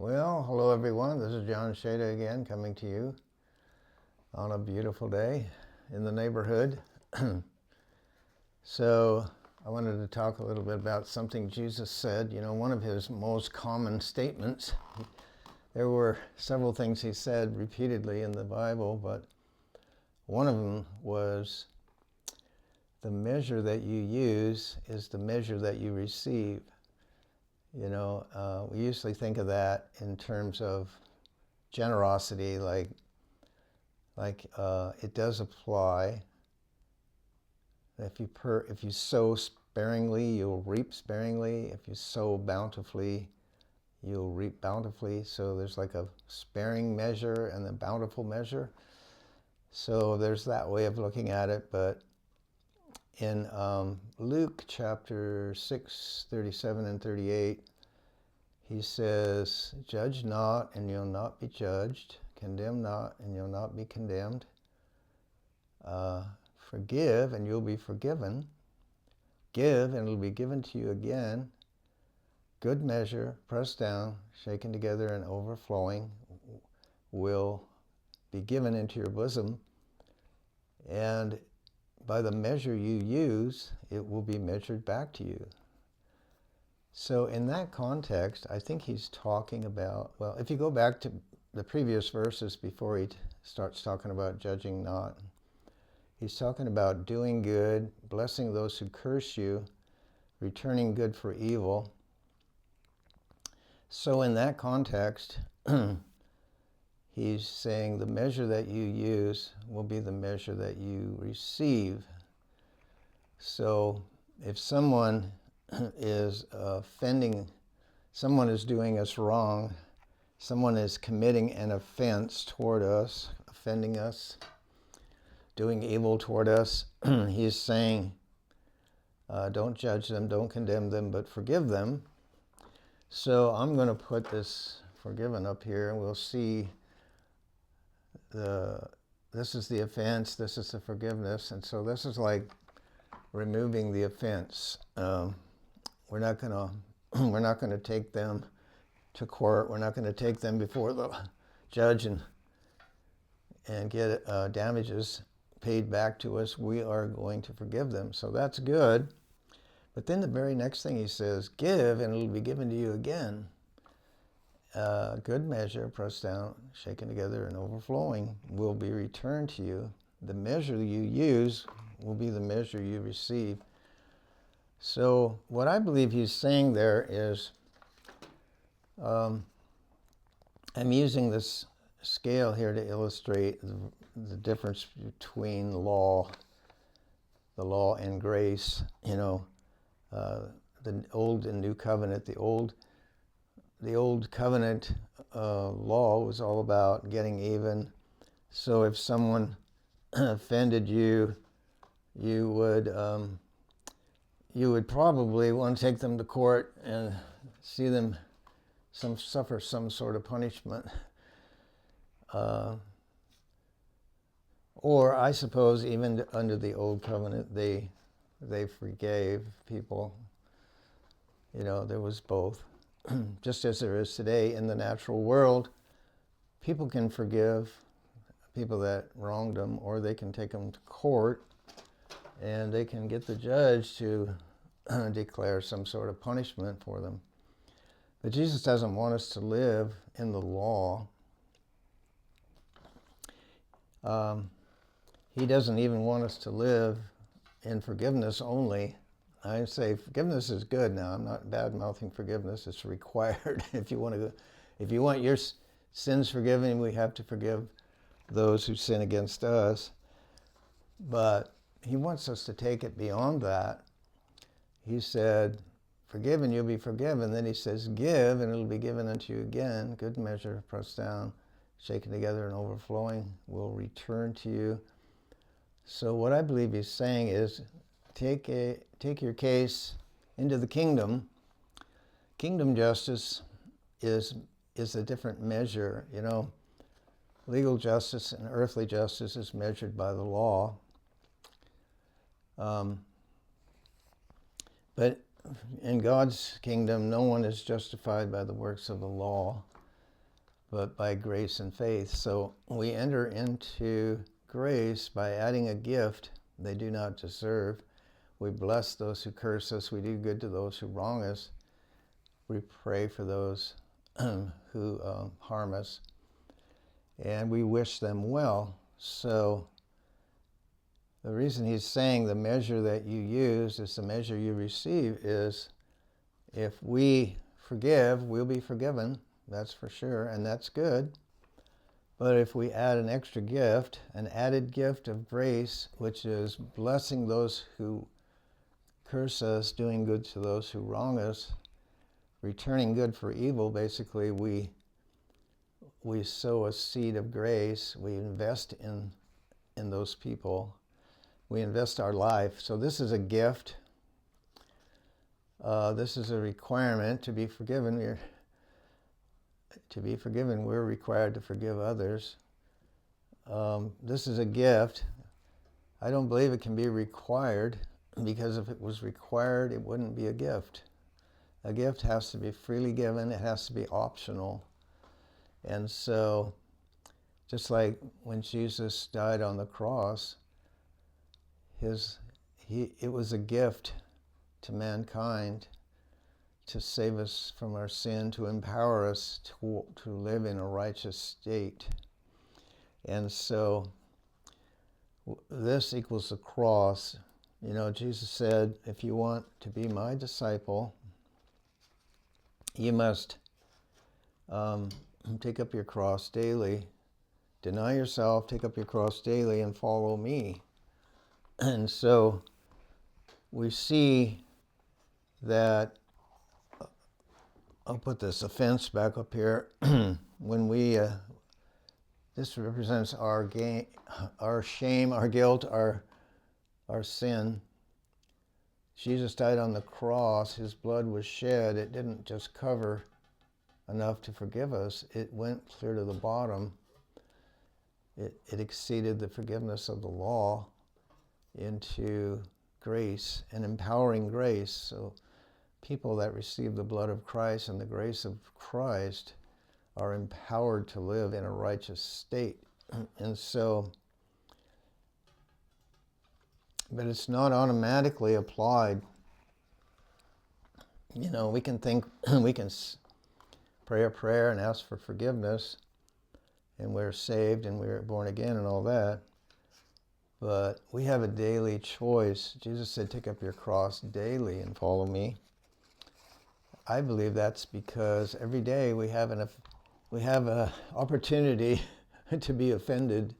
Well, hello everyone. This is John Shada again, coming to you on a beautiful day in the neighborhood. So I wanted to talk a little bit about something Jesus said. You know, one of his most common statements. There were several things he said repeatedly in the Bible, but one of them was, the measure that you use is the measure that you receive. You know, we usually think of that in terms of generosity, like it does apply. If you sow sparingly, you'll reap sparingly. If you sow bountifully, you'll reap bountifully. So there's like a sparing measure and a bountiful measure. So there's that way of looking at it. But in Luke chapter 6, 37 and 38, he says, "Judge not, and you'll not be judged. Condemn not, and you'll not be condemned. Forgive, and you'll be forgiven. Give, and it'll be given to you again. Good measure, pressed down, shaken together, and overflowing, will be given into your bosom. And by the measure you use, it will be measured back to you." So in that context, I think he's talking about, well, if you go back to the previous verses before he starts talking about judging not, he's talking about doing good, blessing those who curse you, returning good for evil. So in that context, he's saying the measure that you use will be the measure that you receive. So if someone is offending, someone is doing us wrong, someone is committing an offense toward us, offending us, doing evil toward us, he's saying, don't judge them, don't condemn them, but forgive them. So I'm going to put this forgiven up here, and we'll see this is the offense, this is the forgiveness, and so this is like removing the offense. We're not going to take them to court. We're not going to take them before the judge and get damages paid back to us. We are going to forgive them. So that's good. But then the very next thing he says, give, and it'll be given to you again. Good measure, pressed down, shaken together, and overflowing will be returned to you. The measure you use will be the measure you receive. So what I believe he's saying there is, I'm using this scale here to illustrate the difference between the law and grace. You know, the Old and New Covenant. The Old Covenant law was all about getting even. So if someone offended you, you would probably want to take them to court and see them suffer some sort of punishment. Or I suppose even under the Old Covenant, they forgave people. You know, there was both. Just as there is today in the natural world, people can forgive people that wronged them, or they can take them to court, and they can get the judge to declare some sort of punishment for them. But Jesus doesn't want us to live in the law. He doesn't even want us to live in forgiveness only. I say forgiveness is good now. I'm not bad-mouthing forgiveness. It's required. If you want your sins forgiven, we have to forgive those who sin against us. But he wants us to take it beyond that. He said, forgive and you'll be forgiven. Then he says, give and it'll be given unto you again. Good measure, pressed down, shaken together, and overflowing will return to you. So what I believe he's saying is, take your case into the kingdom. Kingdom justice is a different measure. You know, legal justice and earthly justice is measured by the law. But in God's kingdom, no one is justified by the works of the law. but by grace and faith. So we enter into grace by adding a gift they do not deserve. We bless those who curse us. We do good to those who wrong us. We pray for those who harm us. And we wish them well. So the reason he's saying the measure that you use is the measure you receive is if we forgive, we'll be forgiven. That's for sure, and that's good. But if we add an extra gift, an added gift of grace, which is blessing those who curse us, doing good to those who wrong us, returning good for evil, basically we sow a seed of grace. We invest in those people. We invest our life. So this is a gift. This is a requirement to be forgiven. We're required to forgive others. This is a gift. I don't believe it can be required, because if it was required, it wouldn't be a gift. A gift has to be freely given. It has to be optional. And so, just like when Jesus died on the cross, it was a gift to mankind to save us from our sin, to empower us to live in a righteous state. And so this equals the cross. You know, Jesus said, if you want to be my disciple, you must take up your cross daily, deny yourself, take up your cross daily, and follow me. And so we see that, I'll put this offense back up here. When this represents our shame, our guilt, our sin. Jesus died on the cross. His blood was shed. It didn't just cover enough to forgive us. It went clear to the bottom. It exceeded the forgiveness of the law into grace and empowering grace. So people that receive the blood of Christ and the grace of Christ are empowered to live in a righteous state. And so, but it's not automatically applied. You know, we can think, we can pray a prayer and ask for forgiveness, and we're saved and we're born again and all that. But we have a daily choice. Jesus said, take up your cross daily and follow me. I believe that's because every day we have an opportunity to be offended.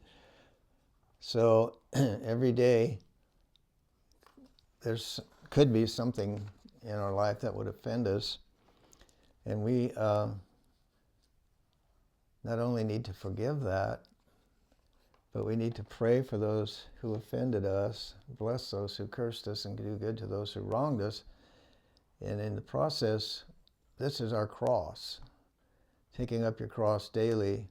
So every day could be something in our life that would offend us. And we not only need to forgive that, but we need to pray for those who offended us, bless those who cursed us, and do good to those who wronged us. And in the process, this is our cross. Taking up your cross daily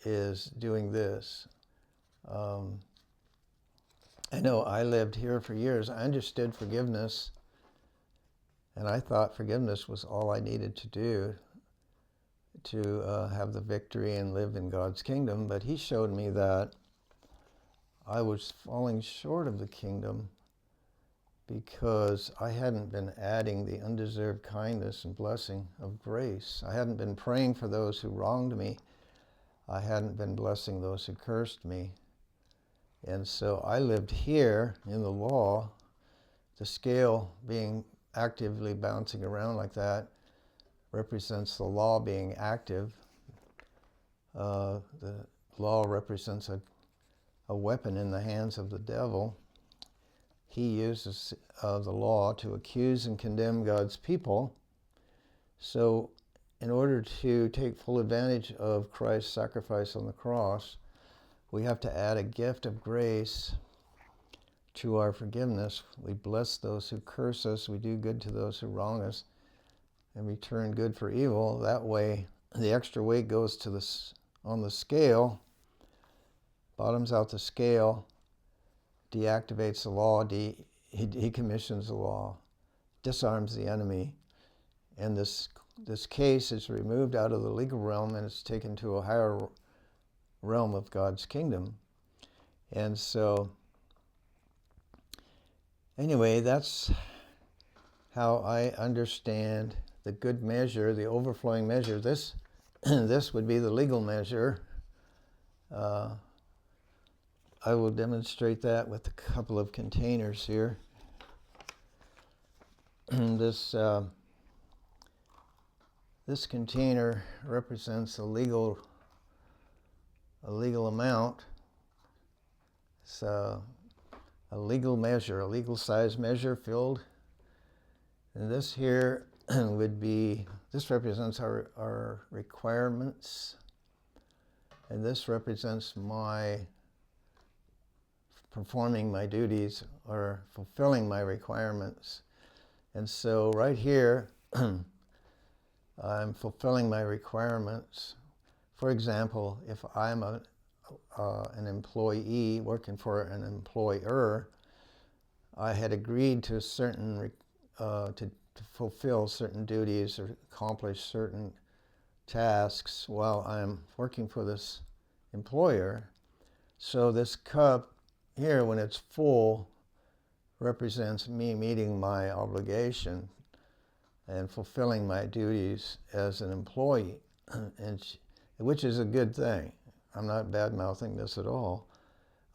is doing this. I know I lived here for years. I understood forgiveness, and I thought forgiveness was all I needed to do to have the victory and live in God's kingdom. But he showed me that I was falling short of the kingdom because I hadn't been adding the undeserved kindness and blessing of grace. I hadn't been praying for those who wronged me. I hadn't been blessing those who cursed me. And so I lived here in the law, the scale being actively bouncing around like that represents the law being active. The law represents a weapon in the hands of the devil. He uses the law to accuse and condemn God's people. So in order to take full advantage of Christ's sacrifice on the cross, we have to add a gift of grace to our forgiveness. We bless those who curse us. We do good to those who wrong us, and return good for evil. That way, the extra weight goes to on the scale, bottoms out the scale, deactivates the law, he commissions the law, disarms the enemy, and this this case is removed out of the legal realm and it's taken to a higher realm of God's kingdom. And so, anyway, that's how I understand the good measure, the overflowing measure. This would be the legal measure. I will demonstrate that with a couple of containers here. This container represents a legal amount. It's a legal measure, a legal size measure filled. And this here this represents our requirements. And this represents my performing my duties or fulfilling my requirements. And so right here, I'm fulfilling my requirements. For example, if I'm an employee working for an employer, I had agreed to to fulfill certain duties or accomplish certain tasks while I'm working for this employer. So this cup here, when it's full, represents me meeting my obligation and fulfilling my duties as an employee, which is a good thing. I'm not bad-mouthing this at all.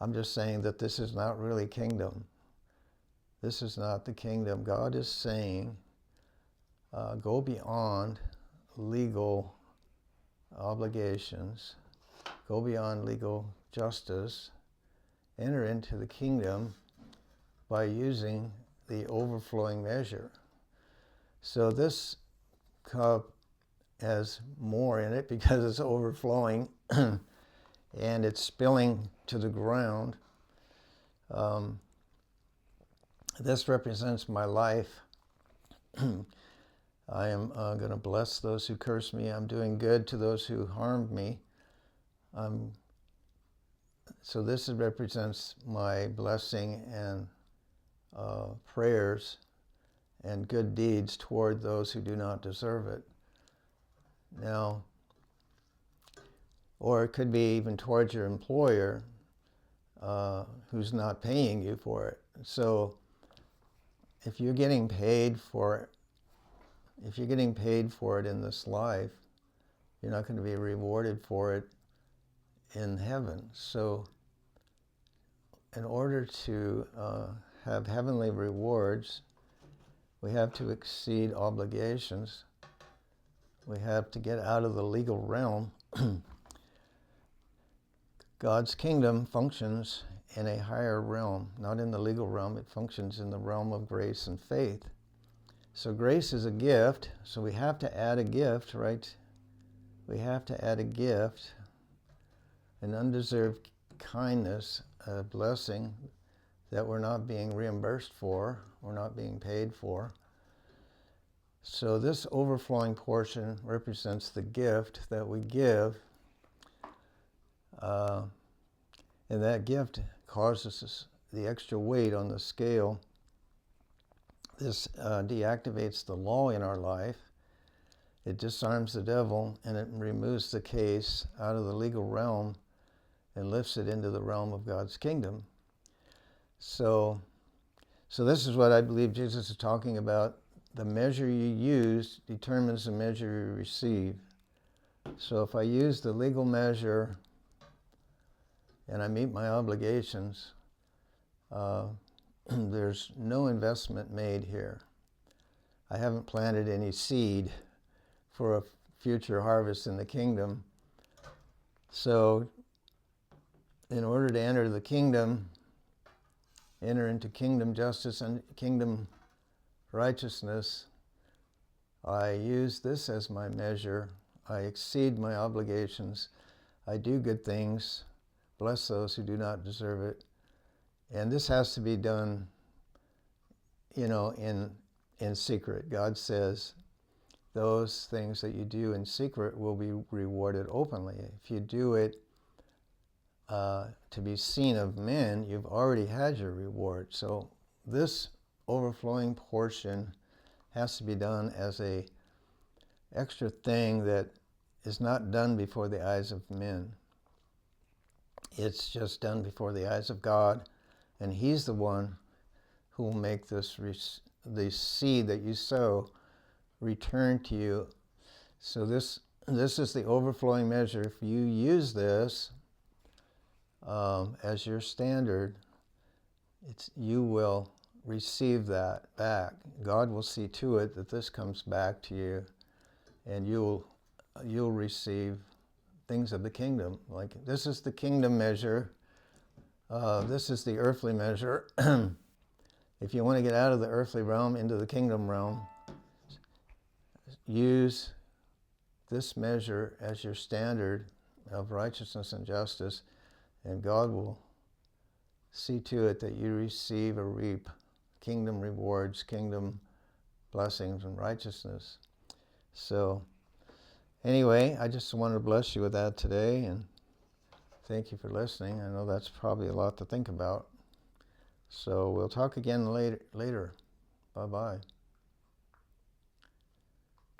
I'm just saying that this is not really kingdom. This is not the kingdom. God is saying, go beyond legal obligations, go beyond legal justice, enter into the kingdom by using the overflowing measure. So this cup has more in it because it's overflowing and it's spilling to the ground. This represents my life. I am going to bless those who curse me. I'm doing good to those who harmed me. So this represents my blessing and prayers and good deeds toward those who do not deserve it. Now, or it could be even towards your employer who's not paying you for it. So if you're getting paid for it in this life, you're not going to be rewarded for it in heaven. So in order to have heavenly rewards, we have to exceed obligations. We have to get out of the legal realm. God's kingdom functions in a higher realm, not in the legal realm. It functions in the realm of grace and faith. So grace is a gift, so we have to add a gift, right? We have to add a gift, an undeserved kindness, a blessing that we're not being reimbursed for, we're not being paid for. So this overflowing portion represents the gift that we give, and that gift causes us the extra weight on the scale. This deactivates the law in our life. It disarms the devil, and it removes the case out of the legal realm and lifts it into the realm of God's kingdom. So this is what I believe Jesus is talking about. The measure you use determines the measure you receive. So if I use the legal measure and I meet my obligations, there's no investment made here. I haven't planted any seed for a future harvest in the kingdom. So in order to enter the kingdom, enter into kingdom justice and kingdom righteousness, I use this as my measure. I exceed my obligations. I do good things, bless those who do not deserve it. And this has to be done, in secret. God says those things that you do in secret will be rewarded openly. If you do it to be seen of men, you've already had your reward. So this overflowing portion has to be done as extra thing that is not done before the eyes of men. It's just done before the eyes of God, and He's the one who will make this the seed that you sow return to you. So this is the overflowing measure. If you use this as your standard, you will receive that back. God will see to it that this comes back to you, and you'll receive things of the kingdom. Like, this is the kingdom measure. This is the earthly measure. If you want to get out of the earthly realm into the kingdom realm, use this measure as your standard of righteousness and justice, and God will see to it that you receive or reap kingdom rewards, kingdom blessings, and righteousness. So anyway, I just wanted to bless you with that today, and thank you for listening. I know that's probably a lot to think about. So we'll talk again later. Bye-bye.